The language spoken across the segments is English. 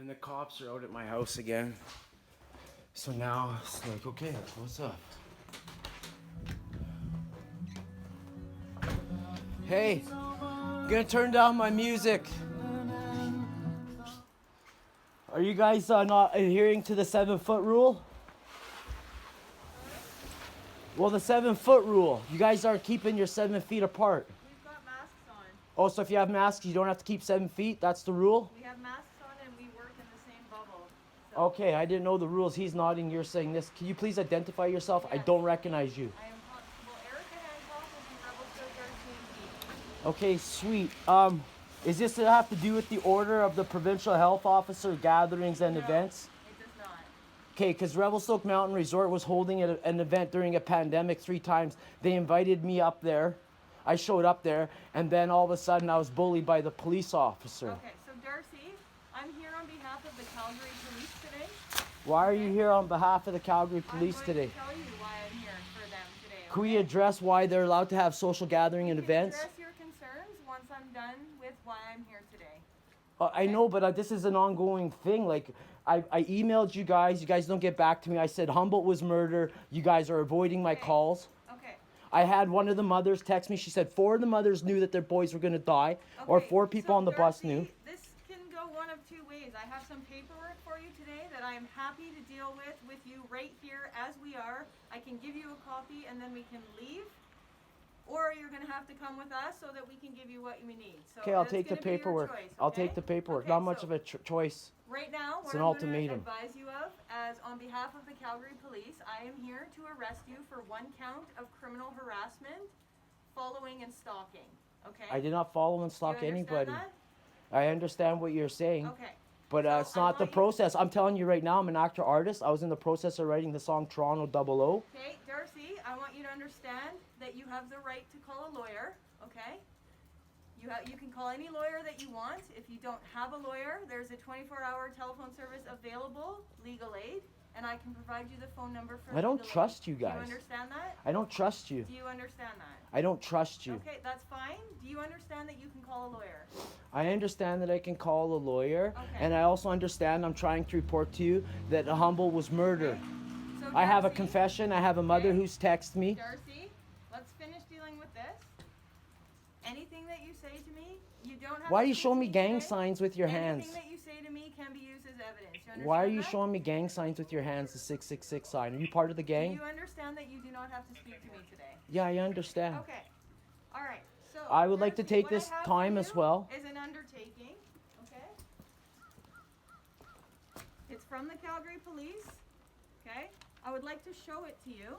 And the cops are out at my house again. So now it's like, okay, what's up? Hey, I'm gonna turn down my music. Are you guys not adhering to the 7-foot rule? Well, the 7-foot rule. You guys aren't keeping your 7 feet apart. We've got masks on. Oh, so if you have masks, you don't have to keep 7 feet? That's the rule? We have masks on and we work in the same bubble. So Okay, I didn't know the rules. He's nodding, you're saying this. Can you please identify yourself? I Yes. don't recognize you. I am Constable Erica Hancock with the Rebel Scout RCMP. Okay, sweet. Is this to have to do with the order of the provincial health officer gatherings and No, events? it does not. Okay, because Revelstoke Mountain Resort was holding an event during a pandemic 3 times. They invited me up there. I showed up there, and then all of a sudden I was bullied by the police officer. Okay, so Darcy, I'm here on behalf of the Calgary Police today. Why are you here on behalf of the Calgary Police I'm today? going to tell you why I'm here for them today. Can we okay? address why they're allowed to have social gathering and You can events? address your concerns once I'm done with why I'm here today. I know, but this is an ongoing thing. Like, I emailed you guys. You guys don't get back to me. I said Humboldt was murder. You guys are avoiding my Okay. calls. Okay. I had one of the mothers text me. She said 4 of the mothers knew that their boys were going to die, or Okay, 4 people so on the bus Darcy, knew. This can go one of 2 ways. I have some paperwork for you today that I am happy to deal with you right here as we are. I can give you a copy and then we can leave. Or you're going to have to come with us so that we can give you what you need. So Okay, I'll that's take the gonna be your paperwork. choice, I'll okay? take the paperwork. Okay, Not much so of a choice. right now, It's what an I'm ultimatum. going to advise you of, as on behalf of the Calgary Police, I am here to arrest you for 1 count of criminal harassment, following and stalking. Okay? I did not follow and Do you stalk understand anybody. that? I understand what you're saying, Okay. but So it's I not the want you- process. I'm telling you right now, I'm an actor artist. I was in the process of writing the song Toronto 00. Okay, Darcy, I want you to understand that you have the right to call a lawyer, okay? You can call any lawyer that you want. If you don't have a lawyer, there's a 24-hour telephone service available, Legal Aid, and I can provide you the phone number for I don't Legal Aid. trust you Do you guys. understand that? I don't trust you. Do you understand that? I don't trust you. Okay, that's fine. Do you understand that you can call a lawyer? I understand that I can call a lawyer, Okay. and I also understand I'm trying to report to you that Humboldt was murdered. So I have a Darcy- confession. I have a mother Okay. who's texted me. Darcy, let's finish dealing with this. Anything that you say to me, you don't have Why to are you speak showing to me me gang today. signs with your hands? Anything that you say to me can be used as evidence. You understand Why are you that? showing me gang signs with your hands, the 666 sign? Are you part of the Do gang? you understand that you do not have to speak to me today? Yeah, I understand. Okay. All right. So I would like to Darcy, take what I this have for time as you well. Is an undertaking. Okay. It's from the Calgary Police. Okay. I would like to show it to you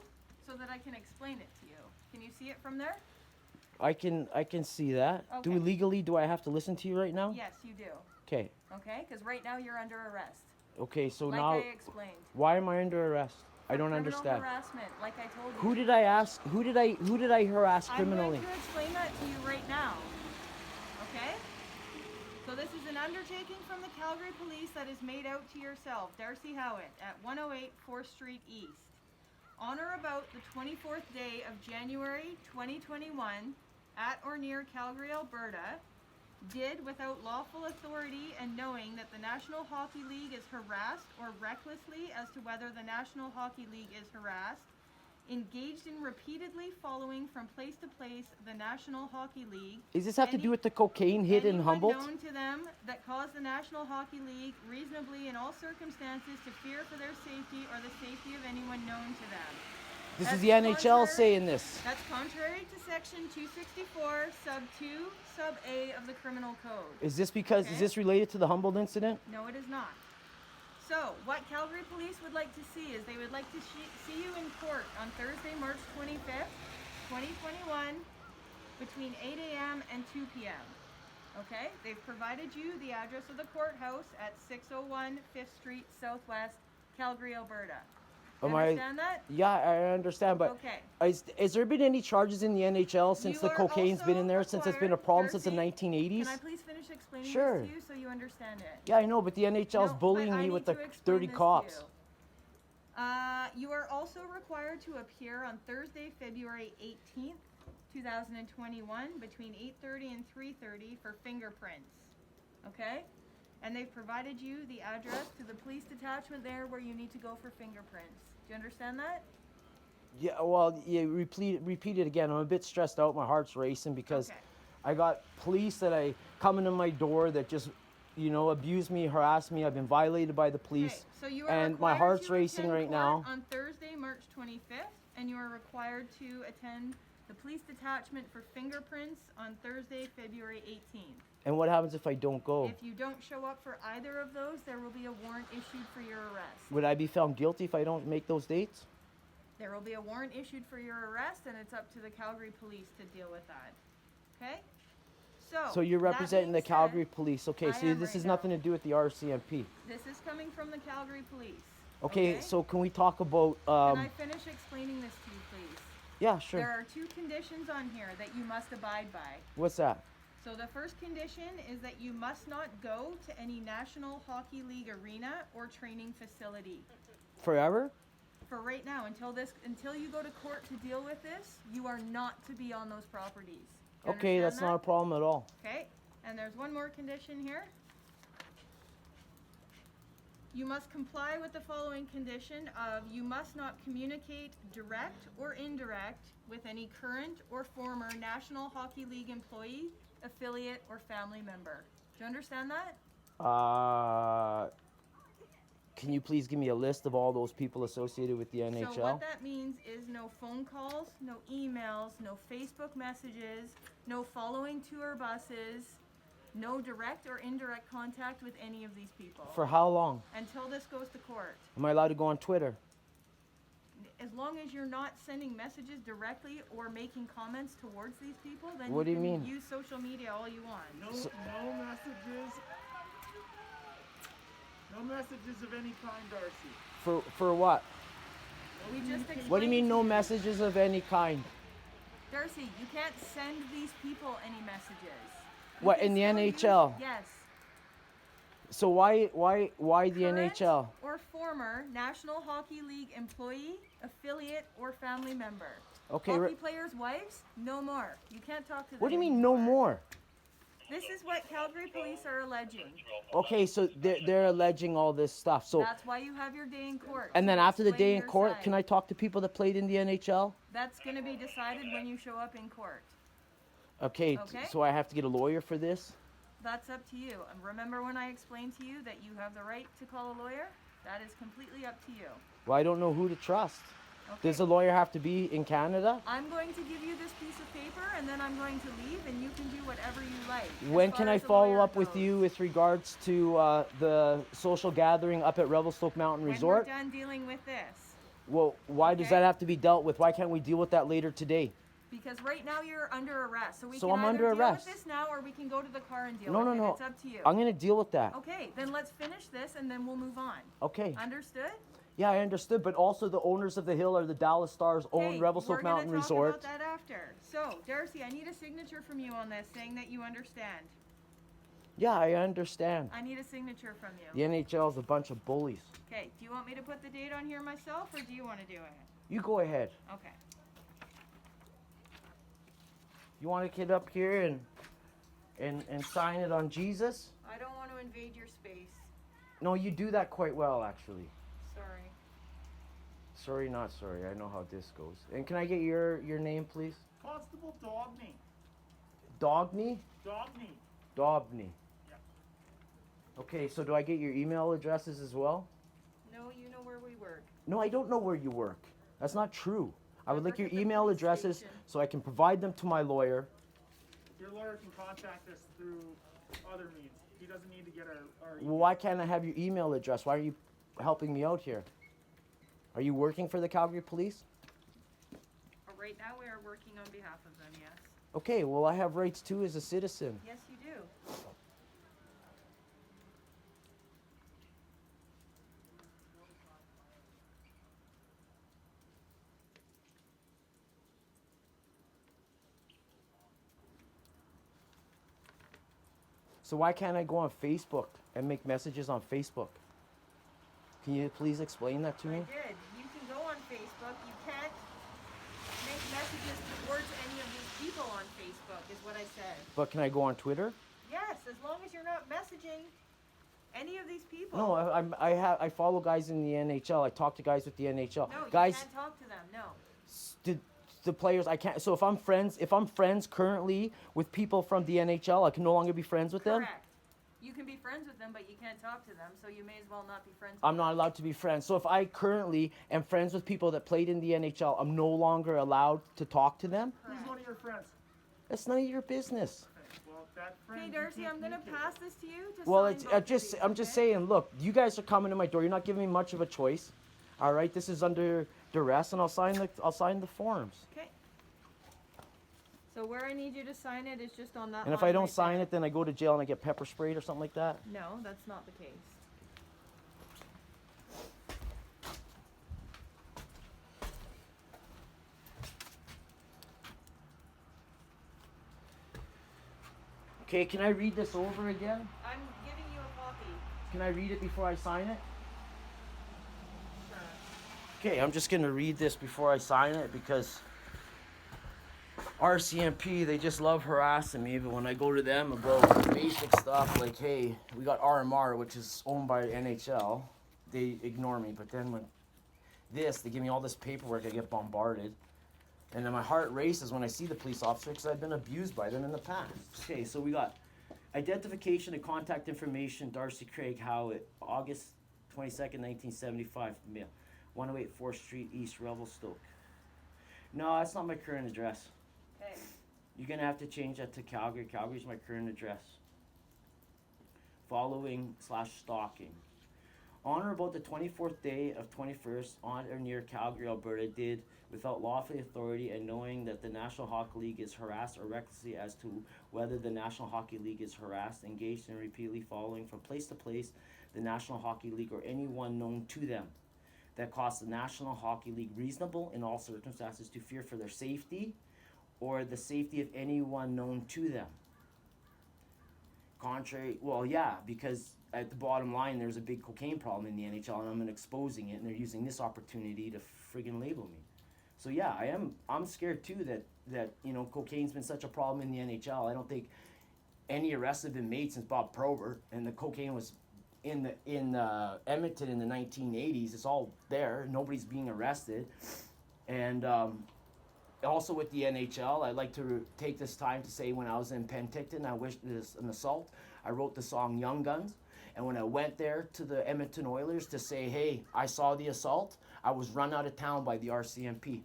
so that I can explain it to you. Can you see it from there? I can see that. Do Okay. legally do I have to listen to you right now? Yes, you do. Okay. Okay. Because right now you're under arrest. Okay, so Like now I explained. why am I under arrest? I For don't criminal understand. Harassment, like I told you. Who did I ask? Who did I harass criminally? I'm going to explain that to you right now. Okay? So this is an undertaking from the Calgary Police that is made out to yourself, Darcy Howitt, at 108 4th Street East. On or about the 24th day of January 2021, at or near Calgary, Alberta, did without lawful authority and knowing that the National Hockey League is harassed or recklessly as to whether the National Hockey League is harassed, engaged in repeatedly following from place to place the National Hockey League. Does this have to Any- do with the cocaine hit in anyone Humboldt? known to them that caused the National Hockey League reasonably in all circumstances to fear for their safety or the safety of anyone known to them. This is That's the NHL contrary- saying this. That's contrary to section 264, sub 2, sub A of the Criminal Code. Is this because Okay. is this related to the Humboldt incident? No, it is not. So, what Calgary Police would like to see is they would like to see you in court on Thursday, March 25th, 2021, between 8 a.m. and 2 p.m. Okay? They've provided you the address of the courthouse at 601 5th Street Southwest, Calgary, Alberta. You Am I- understand that? Yeah, I understand, but Okay. is there been any charges in the NHL since You the are cocaine's been also in there since it's been a required- problem since the Darcy, 1980s? Can I please finish explaining Sure. this to you so you understand it? Yeah, I know, but the NHL's No, bullying but I me need with the to explain dirty this to cops. you. You are also required to appear on Thursday, February 18th, 2021, between 8:30 and 3:30 for fingerprints. Okay? And they've provided you the address to the police detachment there where you need to go for fingerprints. Do you understand that? Yeah, well, yeah, repeat it again. I'm a bit stressed out. My heart's racing because Okay. I got police that I come into my door that just, abuse me, harass me. I've been violated by the Okay, police. so you are And my required heart's to racing attend right court now. on Thursday, March 25th, and you are required to attend the police detachment for fingerprints on Thursday, February 18th. And what happens if I don't go? If you don't show up for either of those, there will be a warrant issued for your arrest. Would I be found guilty if I don't make those dates? There will be a warrant issued for your arrest, and it's up to the Calgary Police to deal with that. Okay? So you're that representing the being Calgary said, Police. Okay, I so am this right has now. nothing to do with the RCMP. This is coming from the Calgary Police. Okay, so can we talk about Can I finish explaining this to you, please? yeah, sure. There are 2 conditions on here that you must abide by. What's that? So the first condition is that you must not go to any National Hockey League arena or training facility. Forever? For right now, until you go to court to deal with this, you are not to be on those properties. Do you Okay, that's understand not a problem at all. that? Okay, and there's one more condition here. You must comply with the following condition of you must not communicate direct or indirect with any current or former National Hockey League employee, affiliate, or family member. Do you understand that? Can you please give me a list of all those people associated with the NHL? So what that means is no phone calls, no emails, no Facebook messages, no following tour buses, no direct or indirect contact with any of these people. For how long? Until this goes to court. Am I allowed to go on Twitter? As long as you're not sending messages directly or making comments towards these people, then What do you can mean? use social media all you want. No messages. No messages of any kind, Darcy. For what? We just explained What do you mean to no messages of any kind? Darcy, you can't send these people any messages. You What, can in the still NHL? Yes. So why the Current NHL? or former National Hockey League employee, affiliate, or family member. Okay, Hockey players' wives, no more. You can't talk to them. what do you mean no more? This is what Calgary Police are alleging. Okay, so they're alleging all this stuff. So That's why you have your day in court. and then to after the explain day in your court, side. can I talk to people that played in the NHL? That's going to be decided when you show up in court. Okay, Okay. so I have to get a lawyer for this? That's up to you. And remember when I explained to you that you have the right to call a lawyer? That is completely up to you. Well, I don't know who to trust. Okay. Does a lawyer have to be in Canada? I'm going to give you this piece of paper and then I'm going to leave and you can do whatever you like. as When far can I as a follow lawyer up with goes. you with regards to the social gathering up at Revelstoke Mountain When Resort? we're done dealing with this. Well, why does Okay. that have to be dealt with? Why can't we deal with that later today? Because right now you're under arrest. So we So can I'm either under deal arrest. with this now or we can go to the car and deal No, with no, it. no. It's up to you. I'm going to deal with that. Okay, then let's finish this and then we'll move on. Okay. Understood? Yeah, I understood, but also the owners of the hill are the Dallas Stars own Okay, Revelstoke Mountain we're gonna Resort. talk about that after. So, Darcy, I need a signature from you on this saying that you understand. Yeah, I understand. I need a signature from The you. NHL is a bunch of bullies. Okay, do you want me to put the date on here myself or do you want to do it? You go ahead. Okay. You want to get up here and sign it on Jesus? I don't want to invade your space. No, you do that quite well, actually. Sorry. Sorry, not sorry. I know how this goes. And can I get your name, please? Constable Dobney. Dogny? Dobney. Dobney. Yeah. Okay, so do I get your email addresses as well? No, you know where we work. No, I don't know where you work. That's not true. I would I like work your at the email police addresses station. so I can provide them to my lawyer. Your lawyer can contact us through other means. He doesn't need to get our Well, why can't I have your email address? Why are you helping me out here? Are you working for the Calgary Police? Right now we are working on behalf of them, yes. Okay, well, I have rights too as a citizen. Yes, you do. So why can't I go on Facebook and make messages on Facebook? Can you please explain that to I me? did. You can go on Facebook. You can't make messages towards any of these people on Facebook, is what I said. But can I go on Twitter? Yes, as long as you're not messaging any of these people. No, I follow guys in the NHL. I talk to guys with the NHL. No, you Guys, can't talk to them. No. the players I can't. So if I'm friends currently with people from the NHL, I can no longer be friends with them. Correct. You can be friends with them, but you can't talk to them, so you may as well not be friends with I'm them. not allowed to be friends. So if I currently am friends with people that played in the NHL, I'm no longer allowed to talk to them. Who's one of your friends? That's none of your business. Okay, well, that friend. Okay, you Darcy, can't I'm gonna communicate pass with. this to you to Well, sign it's both of these, I'm just okay? saying. Look, you guys are coming to my door. You're not giving me much of a choice. All right, this is under duress, and I'll sign the forms. Okay. So where I need you to sign it is just on that And if line I don't right sign there. it, then I go to jail and I get pepper sprayed or something like that. No, that's not the case. Okay, can I read this over again? I'm giving you a copy. Can I read it before I sign it? Okay, I'm just gonna read this before I sign it because RCMP, they just love harassing me, but when I go to them about basic stuff like, hey, we got RMR, which is owned by NHL, they ignore me. But then when they give me all this paperwork, I get bombarded. And then my heart races when I see the police officer because I've been abused by them in the past. Okay, so we got identification and contact information, Darcy Craig Howitt, August 22nd, 1975, mail, 108 4th Street East, Revelstoke. No, that's not my current address. Okay. You're gonna have to change that to Calgary. Calgary's my current address. Following/stalking. On or about the 24th day of 21st, on or near Calgary, Alberta, did, without lawful authority and knowing that the National Hockey League is harassed or recklessly as to whether the National Hockey League is harassed, engaged in repeatedly following from place to place the National Hockey League or anyone known to them that caused the National Hockey League reasonable in all circumstances to fear for their safety or the safety of anyone known to them. Contrary, well, yeah, because at the bottom line, there's a big cocaine problem in the NHL, and I'm exposing it, and they're using this opportunity to friggin' label me. So yeah, I'm scared too that cocaine's been such a problem in the NHL. I don't think any arrests have been made since Bob Probert, and the cocaine was in Edmonton in the 1980s. It's all there. Nobody's being arrested, and also with the NHL, I'd like to take this time to say when I was in Penticton, I witnessed an assault. I wrote the song Young Guns. And when I went there to the Edmonton Oilers to say, hey, I saw the assault, I was run out of town by the RCMP.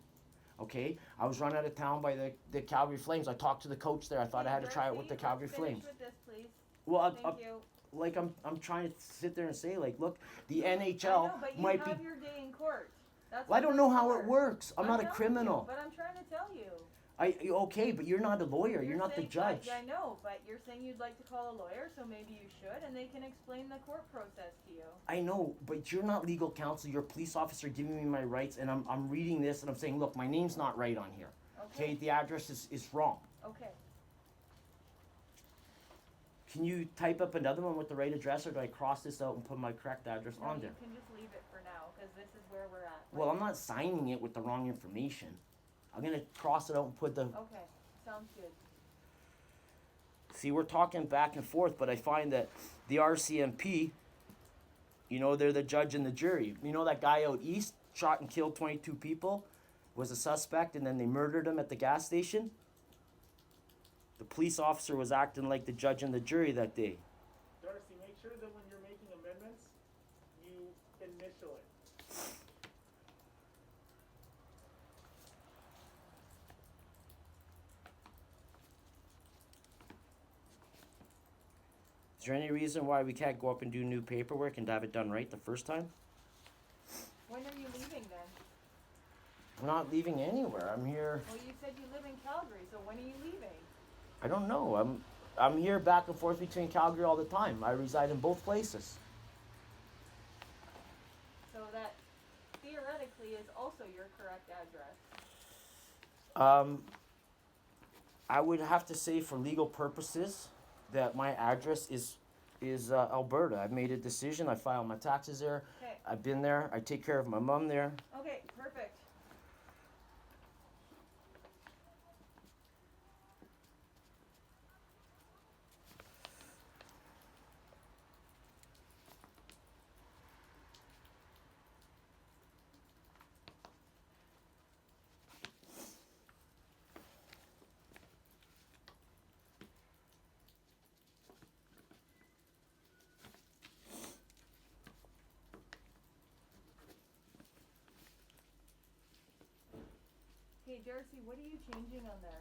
Okay? I was run out of town by the Calgary Flames. I talked to the coach there. I thought I had to try it with the Calgary Flames. With this, please. Well, Thank you. like I'm trying to sit there and say, like, look, the I NHL know, but you might be. have your day in court. That's Well, I what don't know that's how for. it works. I'm not a telling criminal. You, but I'm trying to tell you. Okay, but you're not a lawyer. You're not the saying- judge. I know, but you're saying you'd like to call a lawyer, so maybe you should, and they can explain the court process to you. I know, but you're not legal counsel. You're a police officer giving me my rights, and I'm reading this and I'm saying, look, my name's not right on here. Okay, the address is wrong. Okay. Can you type up another one with the right address, or do I cross this out and put my correct address No, on there? you can just leave it for now, because this is where we're at. Well, I'm not signing it with the wrong information. I'm gonna cross it out and put the. Okay, sounds good. See, we're talking back and forth, but I find that the RCMP, they're the judge and the jury. You know that guy out east shot and killed 22 people, was a suspect, and then they murdered him at the gas station? The police officer was acting like the judge and the jury that day. Darcy, make sure that when you're making amendments, you initial it. Is there any reason why we can't go up and do new paperwork and have it done right the first time? When are you leaving then? I'm not leaving anywhere. I'm here. Well, you said you live in Calgary, so when are you leaving? I don't know. I'm here back and forth between Calgary all the time. I reside in both places. So that theoretically is also your correct address. I would have to say for legal purposes that my address is Alberta. I've made a decision. I filed my taxes there. Okay. I've been there. I take care of my mom there. Okay, perfect. Hey, Darcy, what are you changing on there?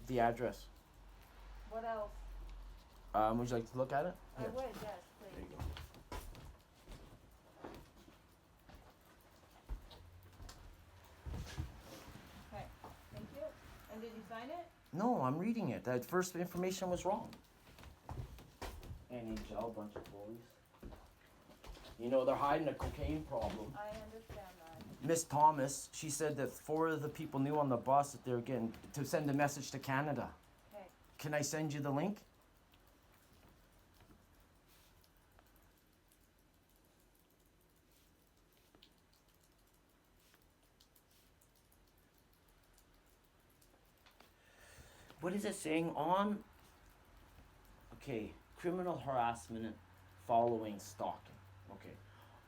The address. What else? Would you like to look at it? I Here. would, yes, There please. you go. Okay, thank you. And did you sign it? No, I'm reading it. That first information was wrong. NHL, bunch of bullies. You know, they're hiding a cocaine problem. I understand that. Miss Thomas, she said that 4 of the people knew on the bus that they were getting to send a message to Canada. Okay. Can I send you the link? What is it saying on? Okay, criminal harassment following stalking. Okay.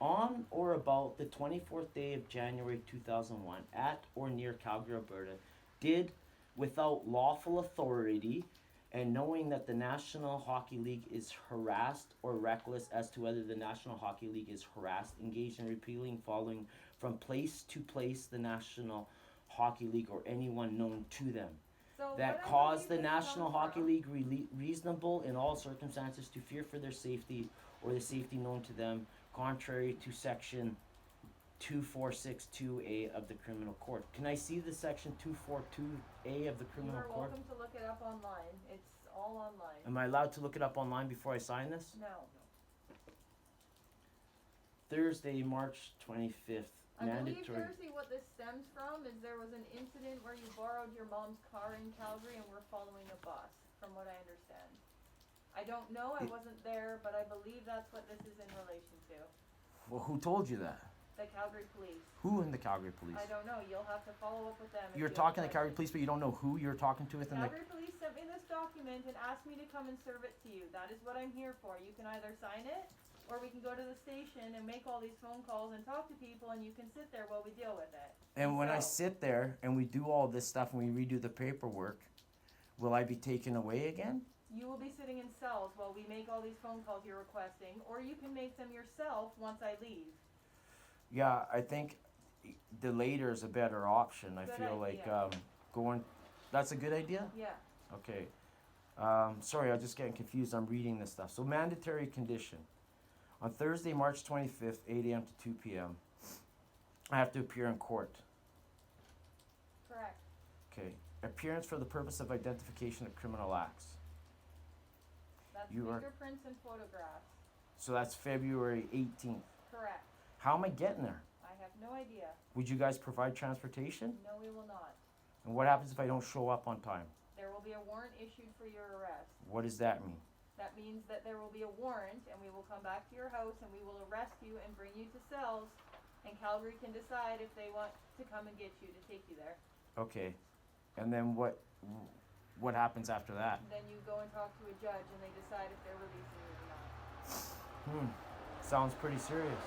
On or about the 24th day of January 2001, at or near Calgary, Alberta, did, without lawful authority and knowing that the National Hockey League is harassed or reckless as to whether the National Hockey League is harassed, engaged in repealing following from place to place the National Hockey League or anyone known to them. So That what I caused the believe this National comes Hockey from- League reasonable in all circumstances to fear for their safety or the safety known to them, contrary to section 2462A of the Criminal Code. Can I see the section 242A of the You Criminal are Code? welcome to look it up online. It's all online. Am I allowed to look it up online before I sign this? No. Thursday, March 25th, I believe, mandatory. Darcy, what this stems from is there was an incident where you borrowed your mom's car in Calgary and were following a bus, from what I understand. I don't know, I It- wasn't there, but I believe that's what this is in relation to. Well, who told you that? The Calgary Police. Who in the Calgary Police? I don't know, you'll have to follow up with them. if You're you have talking to the Calgary questions. Police, but you don't know who you're talking to within the. Calgary Police sent me this document and asked me to come and serve it to you. That is what I'm here for. You can either sign it, or we can go to the station and make all these phone calls and talk to people, and you can sit there while we deal with it. And when I So- sit there and we do all this stuff and we redo the paperwork, will I be taken away again? You will be sitting in cells while we make all these phone calls you're requesting, or you can make them yourself once I leave. Yeah, I think the later is a better option. I Good feel like idea. going. That's a good idea? Yeah. Okay. Sorry, I'm just getting confused. I'm reading this stuff. So, mandatory condition. On Thursday, March 25th, 8 a.m. to 2 p.m., I have to appear in court. Correct. Okay. Appearance for the purpose of identification of criminal acts. That's You are- fingerprints and photographs. So that's February 18th. Correct. How am I getting there? I have no idea. Would you guys provide transportation? No, we will not. And what happens if I don't show up on time? There will be a warrant issued for your arrest. What does that mean? That means that there will be a warrant, and we will come back to your house, and we will arrest you and bring you to cells, and Calgary can decide if they want to come and get you to take you there. Okay. And then what happens after that? Then you go and talk to a judge, and they decide if they're releasing you or not. Sounds pretty serious.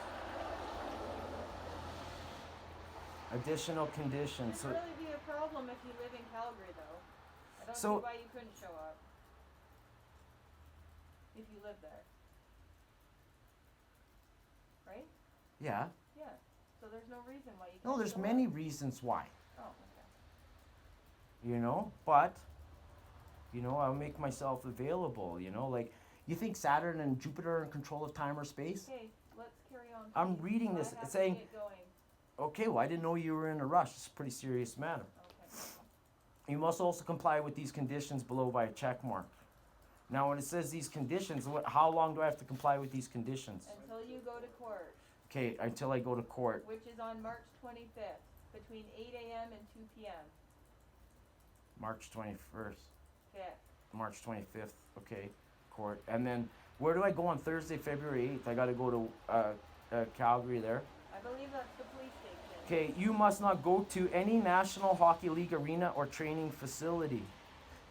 Additional conditions. It'd So, really be a problem if you live in Calgary, though. I don't So- see why you couldn't show up. If you live there. Right? yeah. Yeah. So there's no reason why you can't No, there's show many up. reasons why. Oh, okay. But, I'll make myself available, like, you think Saturn and Jupiter are in control of time or space? Okay, let's carry on. I'm please. reading this, I have it's to saying- get going. Okay, well, I didn't know you were in a rush. It's a pretty serious matter. Okay. You must also comply with these conditions below by a check mark. Now, when it says these conditions, how long do I have to comply with these conditions? Until you go to court, Okay, until I go to court. which is on March 25th, between 8 a.m. and 2 p.m. March 21st, Okay. March 25th, okay, court. And then, where do I go on Thursday, February 8th? I gotta go to Calgary there. I believe that's the police station. Okay, you must not go to any National Hockey League arena or training facility.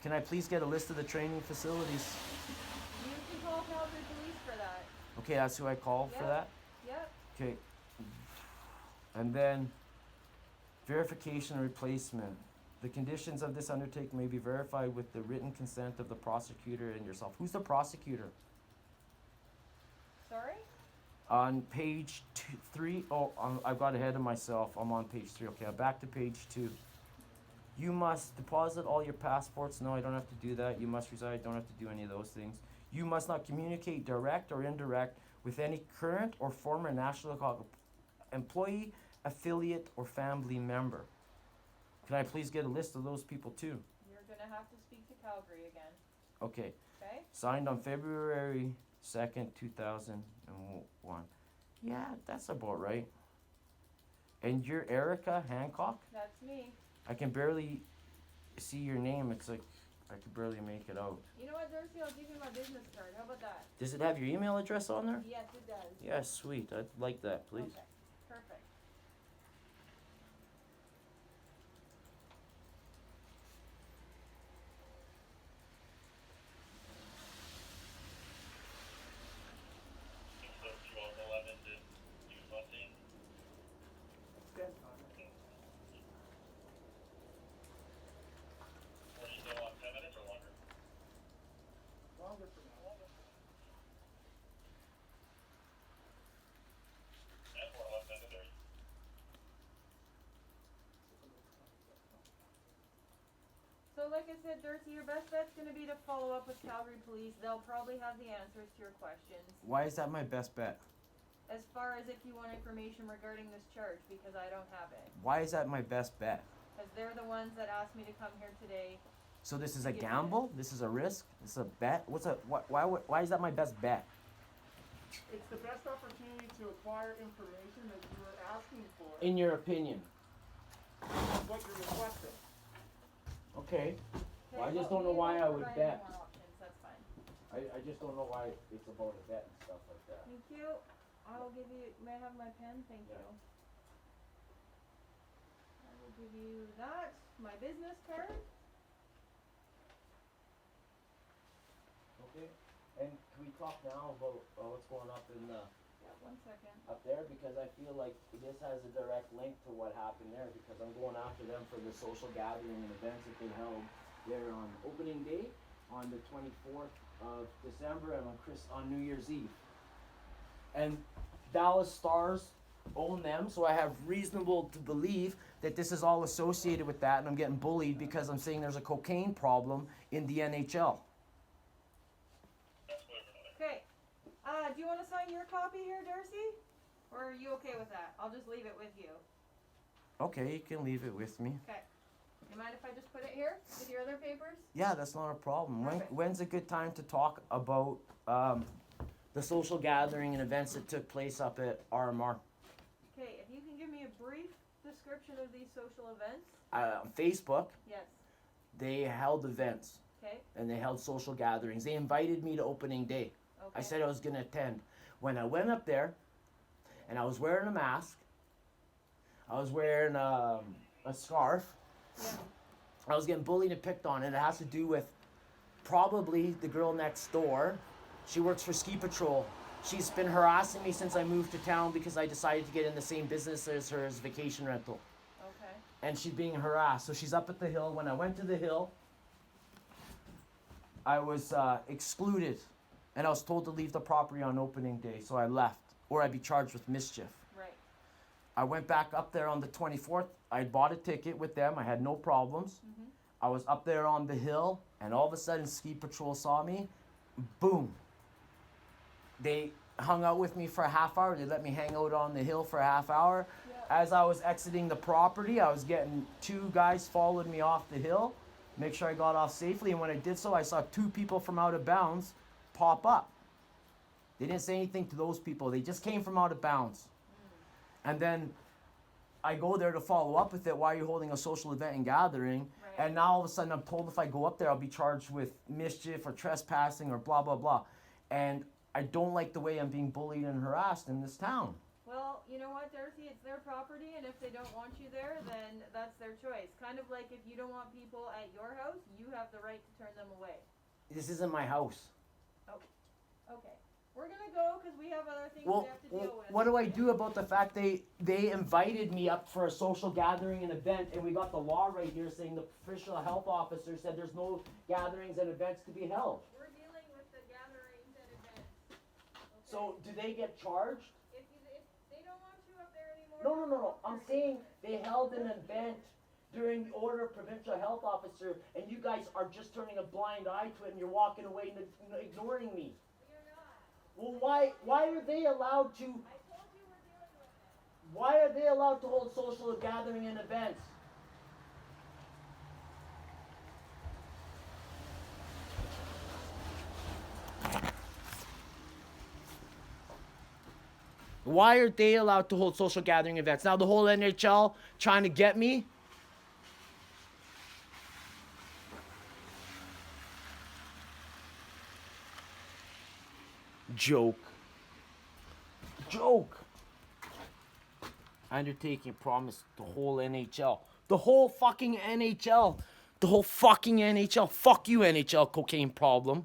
Can I please get a list of the training facilities? You can call Calgary Police for that. Okay, that's who I call for Yeah. that? Yep. Okay. And then verification and replacement. The conditions of this undertaking may be verified with the written consent of the prosecutor and yourself. Who's the prosecutor? Sorry? On page 3, I've got ahead of myself. I'm on page 3. Okay, I'm back to page 2. You must deposit all your passports. No, I don't have to do that. You must reside. Don't have to do any of those things. You must not communicate direct or indirect with any current or former national employee, affiliate, or family member. Can I please get a list of those people too? You're gonna have to speak to Calgary again, Okay. okay? Signed on February 2nd, 2001. Yeah, that's about right. And you're Erica Hancock? That's me. I can barely see your name. It's like I could barely make it out. You know what, Darcy? I'll give you my business card. How about that? Does it have your email address on there? Yes, it does. Yeah, sweet. I'd like that, please. Okay, perfect. Dead time. Longer for now. So like I said, Darcy, your best bet's gonna be to follow up with Calgary Police. They'll probably have the answers to your questions. Why is that my best bet? As far as if you want information regarding this charge, because I don't have it. Why is that my best bet? Because they're the ones that asked me to come here today. So this is a Yeah. gamble? This is a risk? This is a bet? Why is that my best bet? It's the best opportunity to acquire information that you were asking for. In your opinion. That's what you're requesting. Okay. Well, I Okay, just don't know we why won't I would provide bet. any more options, that's fine. I just don't know why it's about a bet and stuff like that. Thank you. I'll give you, may I have my pen? Thank Yeah. you. I will give you that, my business card. Okay. And can we talk now about what's going up in Yeah, 1 second. up there, because I feel like this has a direct link to what happened there, because I'm going after them for the social gathering and events that they held there on opening day on the 24th of December and on New Year's Eve. And Dallas Stars own them, so I have reasonable to believe that this is all associated with that, and I'm getting bullied because I'm saying there's a cocaine problem in the NHL. Okay, do you wanna sign your copy here, Darcy? Or are you okay with that? I'll just leave it with you. Okay, you can leave it with me. Okay. You mind if I just put it here with your other papers? Yeah, that's not a problem. Perfect. When's a good time to talk about the social gathering and events that took place up at RMR? Okay, if you can give me a brief description of these social events? On Facebook, Yes, they held events okay, and they held social gatherings. They invited me to opening day. okay. I said I was gonna attend. When I went up there, and I was wearing a mask, I was wearing a scarf, Yeah, I was getting bullied and picked on. And it has to do with probably the girl next door. She works for Ski Patrol. She's been harassing me since I moved to town because I decided to get in the same business as her as vacation rental. okay, And she's being harassed. So she's up at the hill. When I went to the hill, I was excluded. And I was told to leave the property on opening day. So I left. Or I'd be charged with mischief. right, I went back up there on the 24th. I bought a ticket with them. I had no problems. mhm, I was up there on the hill, and all of a sudden, Ski Patrol saw me. Boom. They hung out with me for a half hour. They let me hang out on the hill for a half hour. yeah, As I was exiting the property, I was getting two guys followed me off the hill, make sure I got off safely. And when I did so, I saw two people from out of bounds pop up. They didn't say anything to those people. They just came from out of bounds. And then I go there to follow up with it. Why are you holding a social event and gathering? right. And now all of a sudden I'm told if I go up there, I'll be charged with mischief or trespassing or blah, blah, blah. And I don't like the way I'm being bullied and harassed in this town. Well, you know what, Darcy, it's their property, and if they don't want you there, then that's their choice. Kind of like if you don't want people at your house, you have the right to turn them away. This isn't my house. Okay, we're gonna go, cause we have other things Well, we have to deal with. what do I do about the fact they invited me up for a social gathering and event, and we got the law right here saying the official health officer said there's no gatherings and events to be held. We're dealing with the gatherings and events. Okay? So do they get charged? If they don't want you up there anymore. No. I'm saying they held an event during the order of provincial health officer, and you guys are just turning a blind eye to it, and you're walking away and ignoring me. You're not. Well, why are they allowed to? I told you we're dealing with it. Why are they allowed to hold social gathering and events? Why are they allowed to hold social gathering events? Now the whole NHL trying to get me? Joke. Undertaking promised the whole NHL. The whole fucking NHL. The whole fucking NHL. Fuck you, NHL cocaine problem.